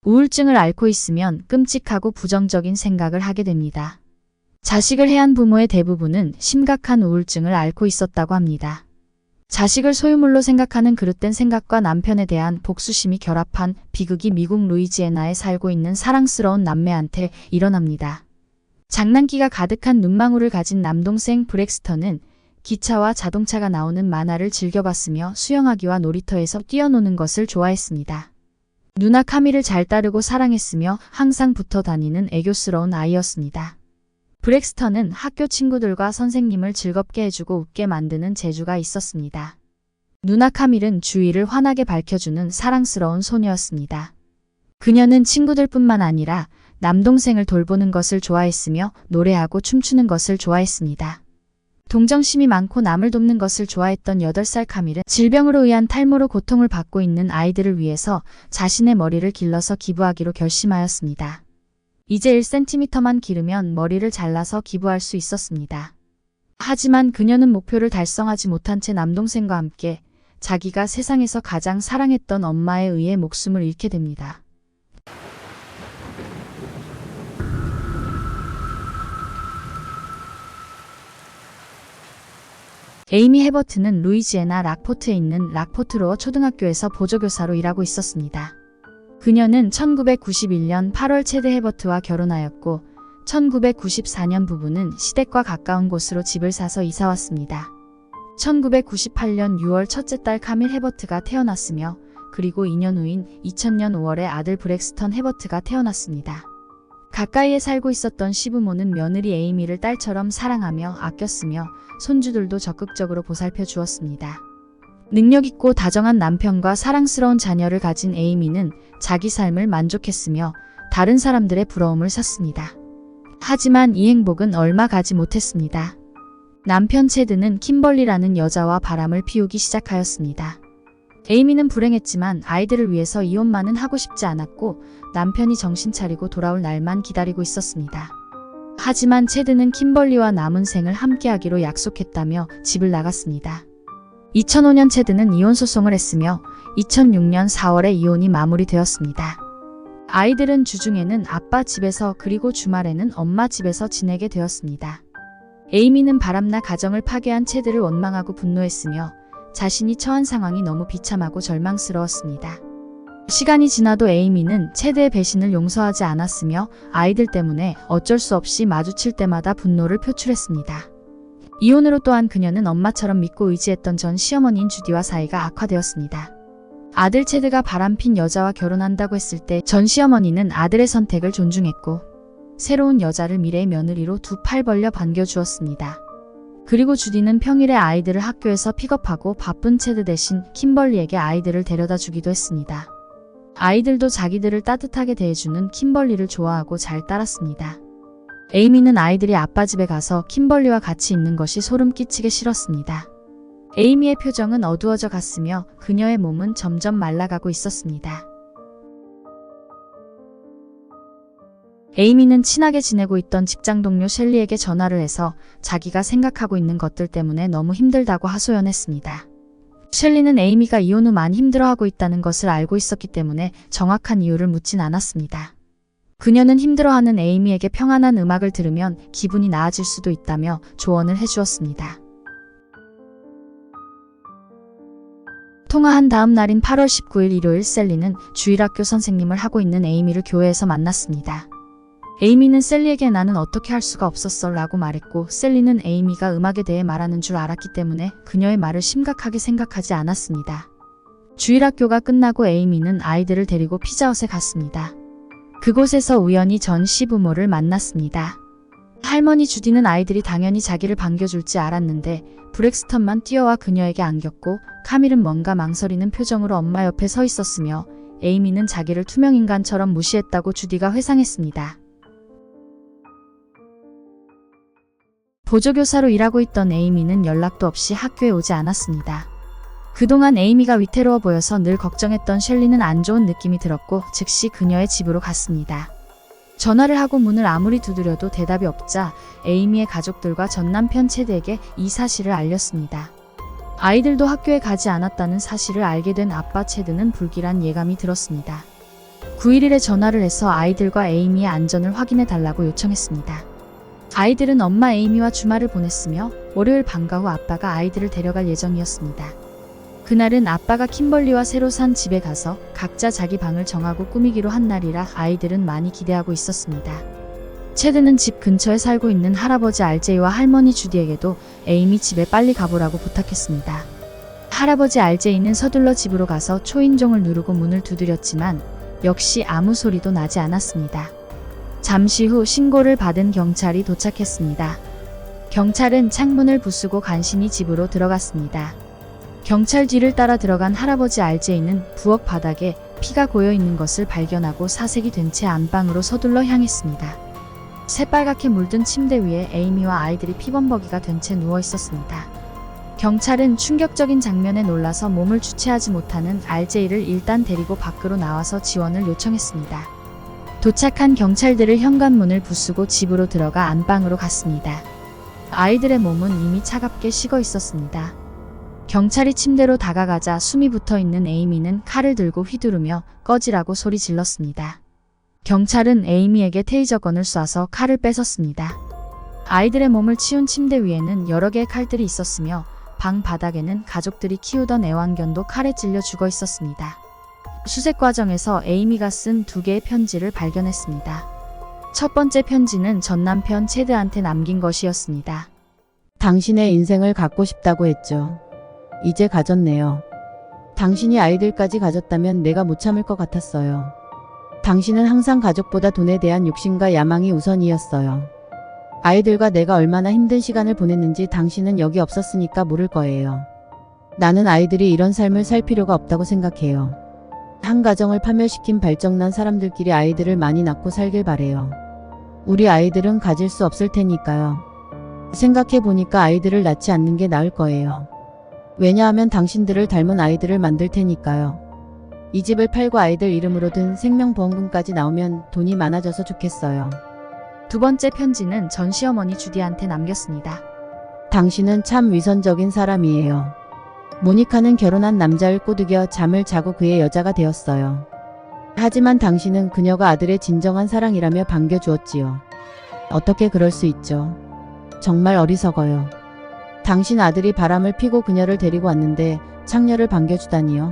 우울증을 앓고 있으면 끔찍하고 부정적인 생각을 하게 됩니다. 자식을 해한 부모의 대부분은 심각한 우울증을 앓고 있었다고 합니다. 자식을 소유물로 생각하는 그릇된 생각과 남편에 대한 복수심이 결합한 비극이 미국 루이지애나에 살고 있는 사랑스러운 남매한테 일어납니다. 장난기가 가득한 눈망울을 가진 남동생 브렉스턴은 기차와 자동차가 나오는 만화를 즐겨봤으며 수영하기와 놀이터에서 뛰어노는 것을 좋아했습니다. 누나 카미를 잘 따르고 사랑했으며 항상 붙어 다니는 애교스러운 아이였습니다. 브렉스턴은 학교 친구들과 선생님을 즐겁게 해주고 웃게 만드는 재주가 있었습니다. 누나 카밀은 주위를 환하게 밝혀주는 사랑스러운 소녀였습니다. 그녀는 친구들뿐만 아니라 남동생을 돌보는 것을 좋아했으며 노래하고 춤추는 것을 좋아했습니다. 동정심이 많고 남을 돕는 것을 좋아했던 8살 카밀은 질병으로 의한 탈모로 고통을 받고 있는 아이들을 위해서 자신의 머리를 길러서 기부하기로 결심하였습니다. 이제 1cm만 기르면 머리를 잘라서 기부할 수 있었습니다. 하지만 그녀는 목표를 달성하지 못한 채 남동생과 함께 자기가 세상에서 가장 사랑했던 엄마에 의해 목숨을 잃게 됩니다. 에이미 해버트는 루이지애나 락포트에 있는 락포트로어 초등학교에서 보조교사로 일하고 있었습니다. 그녀는 1991년 8월 체드 해버트와 결혼하였고 1994년 부부는 시댁과 가까운 곳으로 집을 사서 이사왔습니다. 1998년 6월 첫째 딸 카밀 해버트가 태어났으며 그리고 2년 후인 2000년 5월에 아들 브렉스턴 해버트가 태어났습니다. 가까이에 살고 있었던 시부모는 며느리 에이미를 딸처럼 사랑하며 아꼈으며 손주들도 적극적으로 보살펴 주었습니다. 능력있고 다정한 남편과 사랑스러운 자녀를 가진 에이미는 자기 삶을 만족했으며 다른 사람들의 부러움을 샀습니다. 하지만 이 행복은 얼마 가지 못했습니다. 남편 체드는 킴벌리라는 여자와 바람을 피우기 시작하였습니다. 에이미는 불행했지만 아이들을 위해서 이혼만은 하고 싶지 않았고 남편이 정신 차리고 돌아올 날만 기다리고 있었습니다. 하지만 체드는 킴벌리와 남은 생을 함께하기로 약속했다며 집을 나갔습니다. 2005년 체드는 이혼 소송을 했으며 2006년 4월에 이혼이 마무리되었습니다. 아이들은 주중에는 아빠 집에서 그리고 주말에는 엄마 집에서 지내게 되었습니다. 에이미는 바람나 가정을 파괴한 체드를 원망하고 분노했으며 자신이 처한 상황이 너무 비참하고 절망스러웠습니다. 시간이 지나도 에이미는 체드의 배신을 용서하지 않았으며 아이들 때문에 어쩔 수 없이 마주칠 때마다 분노를 표출했습니다. 이혼으로 또한 그녀는 엄마처럼 믿고 의지했던 전 시어머니인 주디와 사이가 악화되었습니다. 아들 체드가 바람핀 여자와 결혼한다고 했을 때 전 시어머니는 아들의 선택을 존중했고 새로운 여자를 미래의 며느리로 두 팔 벌려 반겨주었습니다. 그리고 주디는 평일에 아이들을 학교에서 픽업하고 바쁜 체드 대신 킴벌리에게 아이들을 데려다 주기도 했습니다. 아이들도 자기들을 따뜻하게 대해주는 킴벌리를 좋아하고 잘 따랐습니다. 에이미는 아이들이 아빠 집에 가서 킴벌리와 같이 있는 것이 소름 끼치게 싫었습니다. 에이미의 표정은 어두워져 갔으며 그녀의 몸은 점점 말라가고 있었습니다. 에이미는 친하게 지내고 있던 직장 동료 셸리에게 전화를 해서 자기가 생각하고 있는 것들 때문에 너무 힘들다고 하소연했습니다. 셸리는 에이미가 이혼 후 많이 힘들어하고 있다는 것을 알고 있었기 때문에 정확한 이유를 묻진 않았습니다. 그녀는 힘들어하는 에이미에게 평안한 음악을 들으면 기분이 나아질 수도 있다며 조언을 해주었습니다. 통화한 다음 날인 8월 19일 일요일 셀리는 주일학교 선생님을 하고 있는 에이미를 교회에서 만났습니다. 에이미는 셀리에게 나는 어떻게 할 수가 없었어 라고 말했고 셀리는 에이미가 음악에 대해 말하는 줄 알았기 때문에 그녀의 말을 심각하게 생각하지 않았습니다. 주일학교가 끝나고 에이미는 아이들을 데리고 피자헛에 갔습니다. 그곳에서 우연히 전 시부모를 만났습니다. 할머니 주디는 아이들이 당연히 자기를 반겨줄지 알았는데 브렉스턴만 뛰어와 그녀에게 안겼고 카밀은 뭔가 망설이는 표정으로 엄마 옆에 서 있었으며 에이미는 자기를 투명인간처럼 무시했다고 주디가 회상했습니다. 보조교사로 일하고 있던 에이미는 연락도 없이 학교에 오지 않았습니다. 그동안 에이미가 위태로워 보여서 늘 걱정했던 셸리는 안 좋은 느낌이 들었고 즉시 그녀의 집으로 갔습니다. 전화를 하고 문을 아무리 두드려도 대답이 없자 에이미의 가족들과 전 남편 체드에게 이 사실을 알렸습니다. 아이들도 학교에 가지 않았다는 사실을 알게 된 아빠 체드는 불길한 예감이 들었습니다. 9일1에 전화를 해서 아이들과 에이미의 안전을 확인해 달라고 요청했습니다. 아이들은 엄마 에이미와 주말을 보냈으며 월요일 방과 후 아빠가 아이들을 데려갈 예정이었습니다. 그날은 아빠가 킴벌리와 새로 산 집에 가서 각자 자기 방을 정하고 꾸미기로 한 날이라 아이들은 많이 기대하고 있었습니다. 체드는 집 근처에 살고 있는 할아버지 RJ와 할머니 주디에게도 에이미 집에 빨리 가보라고 부탁했습니다. 할아버지 RJ는 서둘러 집으로 가서 초인종을 누르고 문을 두드렸지만 역시 아무 소리도 나지 않았습니다. 잠시 후 신고를 받은 경찰이 도착했습니다. 경찰은 창문을 부수고 간신히 집으로 들어갔습니다. 경찰 뒤를 따라 들어간 할아버지 RJ는 부엌 바닥에 피가 고여 있는 것을 발견하고 사색이 된 채 안방으로 서둘러 향했습니다. 새빨갛게 물든 침대 위에 에이미와 아이들이 피범벅이가 된 채 누워 있었습니다. 경찰은 충격적인 장면에 놀라서 몸을 주체하지 못하는 RJ를 일단 데리고 밖으로 나와서 지원을 요청했습니다. 도착한 경찰들을 현관문을 부수고 집으로 들어가 안방으로 갔습니다. 아이들의 몸은 이미 차갑게 식어 있었습니다. 경찰이 침대로 다가가자 숨이 붙어있는 에이미는 칼을 들고 휘두르며 꺼지라고 소리 질렀습니다. 경찰은 에이미에게 테이저건을 쏴서 칼을 뺏었습니다. 아이들의 몸을 치운 침대 위에는 여러 개의 칼들이 있었으며 방 바닥에는 가족들이 키우던 애완견도 칼에 찔려 죽어 있었습니다. 수색 과정에서 에이미가 쓴 2개의 편지를 발견했습니다. 첫 번째 편지는 전 남편 체드한테 남긴 것이었습니다. 당신의 인생을 갖고 싶다고 했죠. 이제 가졌네요. 당신이 아이들까지 가졌다면 내가 못 참을 것 같았어요. 당신은 항상 가족보다 돈에 대한 욕심과 야망이 우선이었어요. 아이들과 내가 얼마나 힘든 시간을 보냈는지 당신은 여기 없었으니까 모를 거예요. 나는 아이들이 이런 삶을 살 필요가 없다고 생각해요. 한 가정을 파멸시킨 발정난 사람들끼리 아이들을 많이 낳고 살길 바래요. 우리 아이들은 가질 수 없을 테니까요. 생각해보니까 아이들을 낳지 않는 게 나을 거예요. 왜냐하면 당신들을 닮은 아이들을 만들 테니까요. 이 집을 팔고 아이들 이름으로 든 생명보험금까지 나오면 돈이 많아져서 좋겠어요. 두 번째 편지는 전 시어머니 주디한테 남겼습니다. 당신은 참 위선적인 사람이에요. 모니카는 결혼한 남자를 꼬드겨 잠을 자고 그의 여자가 되었어요. 하지만 당신은 그녀가 아들의 진정한 사랑이라며 반겨주었지요. 어떻게 그럴 수 있죠? 정말 어리석어요. 당신 아들이 바람을 피고 그녀를 데리고 왔는데 창녀를 반겨주다니요.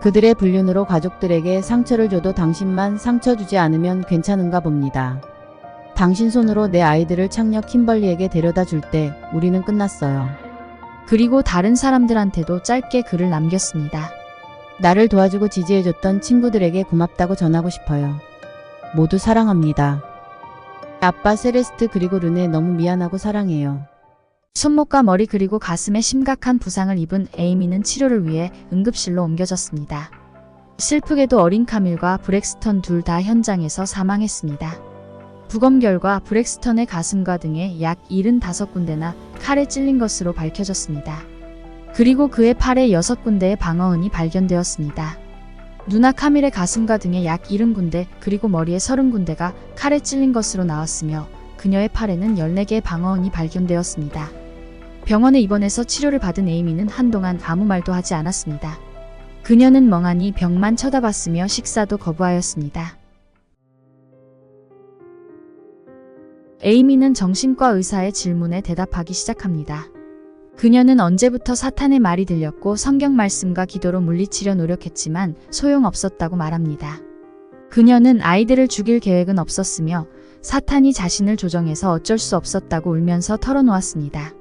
그들의 불륜으로 가족들에게 상처를 줘도 당신만 상처 주지 않으면 괜찮은가 봅니다. 당신 손으로 내 아이들을 창녀 킴벌리에게 데려다 줄 때 우리는 끝났어요. 그리고 다른 사람들한테도 짧게 글을 남겼습니다. 나를 도와주고 지지해줬던 친구들에게 고맙다고 전하고 싶어요. 모두 사랑합니다. 아빠 세레스트 그리고 르네 너무 미안하고 사랑해요. 손목과 머리 그리고 가슴에 심각한 부상을 입은 에이미는 치료를 위해 응급실로 옮겨졌습니다. 슬프게도 어린 카밀과 브렉스턴 둘 다 현장에서 사망했습니다. 부검 결과 브렉스턴의 가슴과 등에 약 75군데나 칼에 찔린 것으로 밝혀졌습니다. 그리고 그의 팔에 6군데의 방어흔이 발견되었습니다. 누나 카밀의 가슴과 등에 약 70군데 그리고 머리에 30군데가 칼에 찔린 것으로 나왔으며 그녀의 팔에는 14개의 방어흔이 발견되었습니다. 병원에 입원해서 치료를 받은 에이미는 한동안 아무 말도 하지 않았습니다. 그녀는 멍하니 벽만 쳐다봤으며 식사도 거부하였습니다. 에이미는 정신과 의사의 질문에 대답하기 시작합니다. 그녀는 언제부터 사탄의 말이 들렸고 성경 말씀과 기도로 물리치려 노력했지만 소용없었다고 말합니다. 그녀는 아이들을 죽일 계획은 없었으며 사탄이 자신을 조정해서 어쩔 수 없었다고 울면서 털어놓았습니다.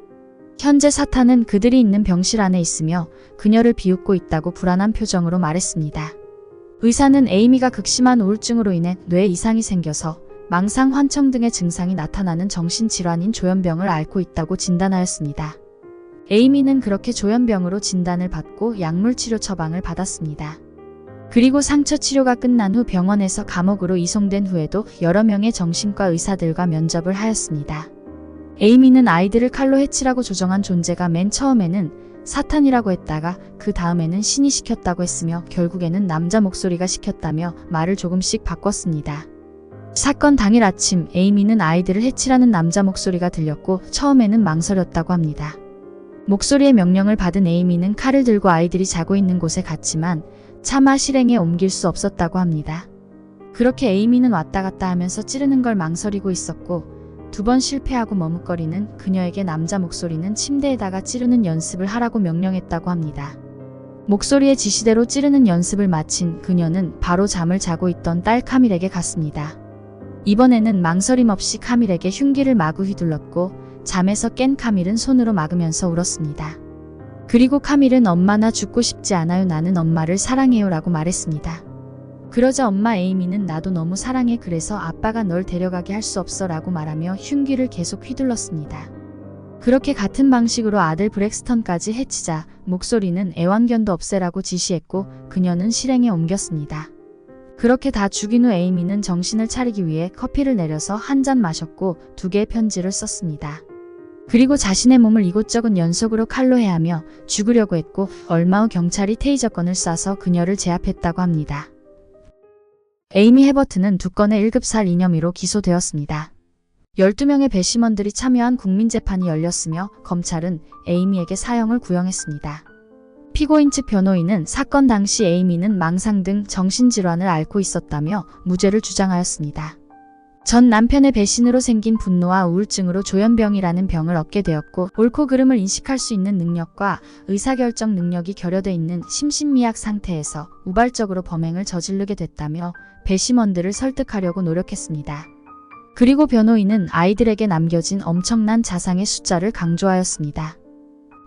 현재 사탄은 그들이 있는 병실 안에 있으며 그녀를 비웃고 있다고 불안한 표정으로 말했습니다. 의사는 에이미가 극심한 우울증으로 인해 뇌 이상이 생겨서 망상, 환청 등의 증상이 나타나는 정신질환인 조현병을 앓고 있다고 진단하였습니다. 에이미는 그렇게 조현병으로 진단을 받고 약물치료 처방을 받았습니다. 그리고 상처 치료가 끝난 후 병원에서 감옥으로 이송된 후에도 여러 명의 정신과 의사들과 면접을 하였습니다. 에이미는 아이들을 칼로 해치라고 조정한 존재가 맨 처음에는 사탄이라고 했다가 그 다음에는 신이 시켰다고 했으며 결국에는 남자 목소리가 시켰다며 말을 조금씩 바꿨습니다. 사건 당일 아침 에이미는 아이들을 해치라는 남자 목소리가 들렸고 처음에는 망설였다고 합니다. 목소리의 명령을 받은 에이미는 칼을 들고 아이들이 자고 있는 곳에 갔지만 차마 실행에 옮길 수 없었다고 합니다. 그렇게 에이미는 왔다 갔다 하면서 찌르는 걸 망설이고 있었고 2번 실패하고 머뭇거리는 그녀에게 남자 목소리는 침대에다가 찌르는 연습을 하라고 명령했다고 합니다. 목소리의 지시대로 찌르는 연습을 마친 그녀는 바로 잠을 자고 있던 딸 카밀에게 갔습니다. 이번에는 망설임 없이 카밀에게 흉기를 마구 휘둘렀고 잠에서 깬 카밀은 손으로 막으면서 울었습니다. 그리고 카밀은 엄마 나 죽고 싶지 않아요. 나는 엄마를 사랑해요 라고 말했습니다. 그러자 엄마 에이미는 나도 너무 사랑해. 그래서 아빠가 널 데려가게 할 수 없어 라고 말하며 흉기를 계속 휘둘렀습니다. 그렇게 같은 방식으로 아들 브렉스턴까지 해치자 목소리는 애완견도 없애라고 지시했고 그녀는 실행에 옮겼습니다. 그렇게 다 죽인 후 에이미는 정신을 차리기 위해 커피를 내려서 한 잔 마셨고 2개의 편지를 썼습니다. 그리고 자신의 몸을 이곳저곳 연속으로 칼로 해하며 죽으려고 했고 얼마 후 경찰이 테이저건을 쏴서 그녀를 제압했다고 합니다. 에이미 해버트는 2건의 1급 살인 혐의로 기소되었습니다. 12명의 배심원들이 참여한 국민재판이 열렸으며 검찰은 에이미에게 사형을 구형했습니다. 피고인 측 변호인은 사건 당시 에이미는 망상 등 정신질환을 앓고 있었다며 무죄를 주장하였습니다. 전 남편의 배신으로 생긴 분노와 우울증으로 조현병이라는 병을 얻게 되었고 옳고 그름을 인식할 수 있는 능력과 의사결정 능력이 결여돼 있는 심신미약 상태에서 우발적으로 범행을 저지르게 됐다며 배심원들을 설득하려고 노력했습니다. 그리고 변호인은 아이들에게 남겨진 엄청난 자상의 숫자를 강조하였습니다.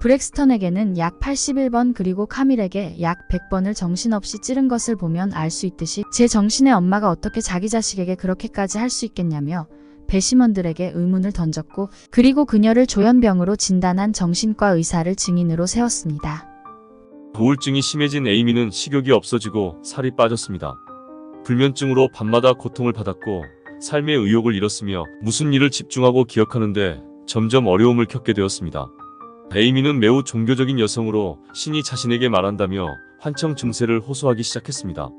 브렉스턴에게는 약 81번 그리고 카밀에게 약 100번을 정신없이 찌른 것을 보면 알 수 있듯이 제 정신의 엄마가 어떻게 자기 자식에게 그렇게까지 할 수 있겠냐며 배심원들에게 의문을 던졌고 그리고 그녀를 조현병으로 진단한 정신과 의사를 증인으로 세웠습니다. 우울증이 심해진 에이미는 식욕이 없어지고 살이 빠졌습니다. 불면증으로 밤마다 고통을 받았고 삶의 의욕을 잃었으며 무슨 일을 집중하고 기억하는데 점점 어려움을 겪게 되었습니다. 에이미는 매우 종교적인 여성으로 신이 자신에게 말한다며 환청 증세를 호소하기 시작했습니다.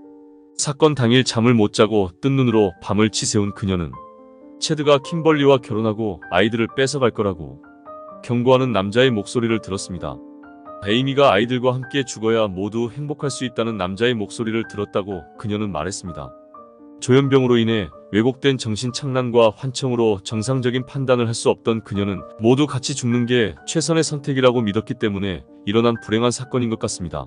사건 당일 잠을 못 자고 뜬 눈으로 밤을 치새운 그녀는 체드가 킴벌리와 결혼하고 아이들을 뺏어갈 거라고 경고하는 남자의 목소리를 들었습니다. 에이미가 아이들과 함께 죽어야 모두 행복할 수 있다는 남자의 목소리를 들었다고 그녀는 말했습니다. 조현병으로 인해 왜곡된 정신착란과 환청으로 정상적인 판단을 할 수 없던 그녀는 모두 같이 죽는 게 최선의 선택이라고 믿었기 때문에 일어난 불행한 사건인 것 같습니다.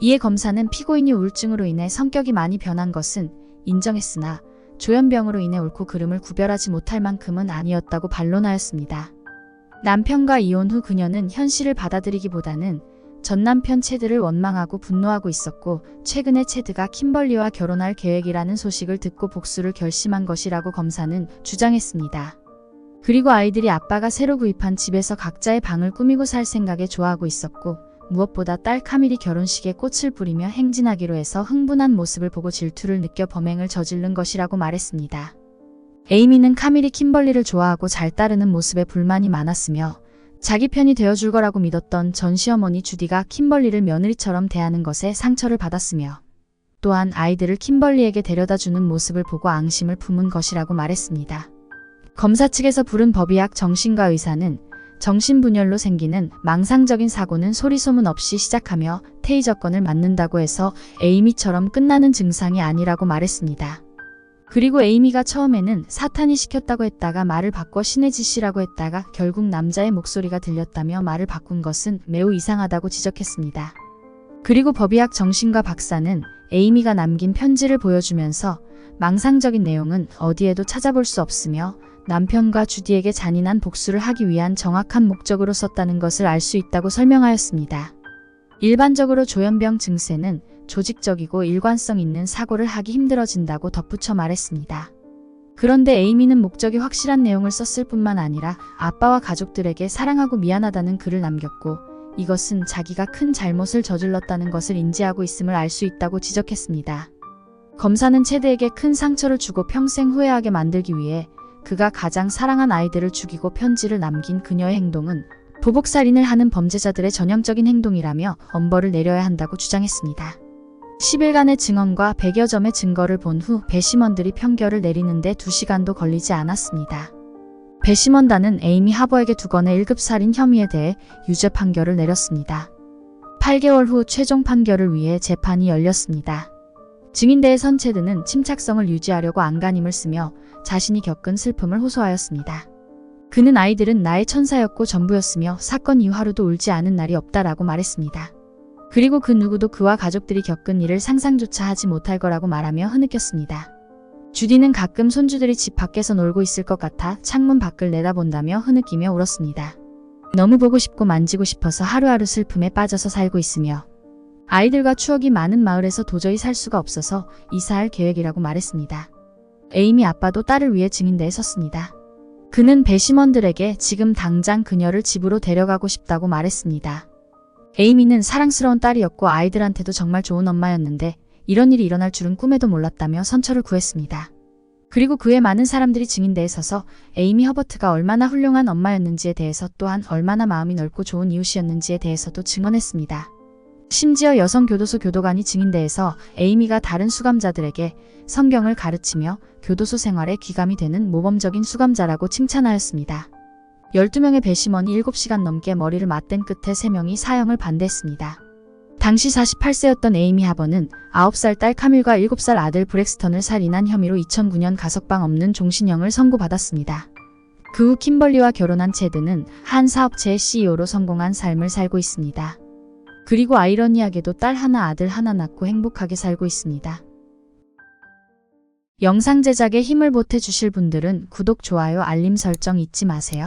이에 검사는 피고인이 우울증으로 인해 성격이 많이 변한 것은 인정했으나 조현병으로 인해 옳고 그름을 구별하지 못할 만큼은 아니었다고 반론하였습니다. 남편과 이혼 후 그녀는 현실을 받아들이기보다는 전 남편 체드를 원망하고 분노하고 있었고 최근에 체드가 킴벌리와 결혼할 계획이라는 소식을 듣고 복수를 결심한 것이라고 검사는 주장했습니다. 그리고 아이들이 아빠가 새로 구입한 집에서 각자의 방을 꾸미고 살 생각에 좋아하고 있었고 무엇보다 딸 카밀이 결혼식에 꽃을 뿌리며 행진하기로 해서 흥분한 모습을 보고 질투를 느껴 범행을 저지른 것이라고 말했습니다. 에이미는 카밀이 킴벌리를 좋아하고 잘 따르는 모습에 불만이 많았으며 자기 편이 되어줄 거라고 믿었던 전 시어머니 주디가 킴벌리를 며느리처럼 대하는 것에 상처를 받았으며 또한 아이들을 킴벌리에게 데려다주는 모습을 보고 앙심을 품은 것이라고 말했습니다. 검사 측에서 부른 법의학 정신과 의사는 정신분열로 생기는 망상적인 사고는 소리소문 없이 시작하며 테이저건을 맞는다고 해서 에이미처럼 끝나는 증상이 아니라고 말했습니다. 그리고 에이미가 처음에는 사탄이 시켰다고 했다가 말을 바꿔 신의 지시라고 했다가 결국 남자의 목소리가 들렸다며 말을 바꾼 것은 매우 이상하다고 지적했습니다. 그리고 법의학 정신과 박사는 에이미가 남긴 편지를 보여주면서 망상적인 내용은 어디에도 찾아볼 수 없으며 남편과 주디에게 잔인한 복수를 하기 위한 정확한 목적으로 썼다는 것을 알 수 있다고 설명하였습니다. 일반적으로 조현병 증세는 조직적이고 일관성 있는 사고를 하기 힘들어진다고 덧붙여 말했습니다. 그런데 에이미는 목적이 확실한 내용을 썼을 뿐만 아니라 아빠와 가족들에게 사랑하고 미안하다는 글을 남겼고 이것은 자기가 큰 잘못을 저질렀다는 것을 인지하고 있음을 알 수 있다고 지적했습니다. 검사는 체드에게 큰 상처를 주고 평생 후회하게 만들기 위해 그가 가장 사랑한 아이들을 죽이고 편지를 남긴 그녀의 행동은 보복살인을 하는 범죄자들의 전형적인 행동이라며 엄벌을 내려야 한다고 주장했습니다. 10일간의 증언과 100여 점의 증거를 본 후 배심원들이 판결을 내리는데 2시간도 걸리지 않았습니다. 배심원단은 에이미 하버에게 2건의 1급 살인 혐의에 대해 유죄 판결을 내렸습니다. 8개월 후 최종 판결을 위해 재판이 열렸습니다. 증인대에 선 체드는 침착성을 유지하려고 안간힘을 쓰며 자신이 겪은 슬픔을 호소하였습니다. 그는 아이들은 나의 천사였고 전부였으며 사건 이후 하루도 울지 않은 날이 없다라고 말했습니다. 그리고 그 누구도 그와 가족들이 겪은 일을 상상조차 하지 못할 거라고 말하며 흐느꼈습니다. 주디는 가끔 손주들이 집 밖에서 놀고 있을 것 같아 창문 밖을 내다본다며 흐느끼며 울었습니다. 너무 보고 싶고 만지고 싶어서 하루하루 슬픔에 빠져서 살고 있으며 아이들과 추억이 많은 마을에서 도저히 살 수가 없어서 이사할 계획이라고 말했습니다. 에이미 아빠도 딸을 위해 증인대에 섰습니다. 그는 배심원들에게 지금 당장 그녀를 집으로 데려가고 싶다고 말했습니다. 에이미는 사랑스러운 딸이었고 아이들한테도 정말 좋은 엄마였는데 이런 일이 일어날 줄은 꿈에도 몰랐다며 선처를 구했습니다. 그리고 그의 많은 사람들이 증인대에 서서 에이미 허버트가 얼마나 훌륭한 엄마였는지에 대해서 또한 얼마나 마음이 넓고 좋은 이웃이었는지에 대해서도 증언했습니다. 심지어 여성 교도소 교도관이 증인대에서 에이미가 다른 수감자들에게 성경을 가르치며 교도소 생활에 귀감이 되는 모범적인 수감자라고 칭찬하였습니다. 12명의 배심원이 7시간 넘게 머리를 맞댄 끝에 3명이 사형을 반대했습니다. 당시 48세였던 에이미 하버는 9살 딸 카밀과 7살 아들 브렉스턴을 살인한 혐의로 2009년 가석방 없는 종신형을 선고받았습니다. 그 후 킴벌리와 결혼한 체드는 한 사업체의 CEO로 성공한 삶을 살고 있습니다. 그리고 아이러니하게도 딸 하나 아들 하나 낳고 행복하게 살고 있습니다. 영상 제작에 힘을 보태주실 분들은 구독, 좋아요, 알림 설정 잊지 마세요.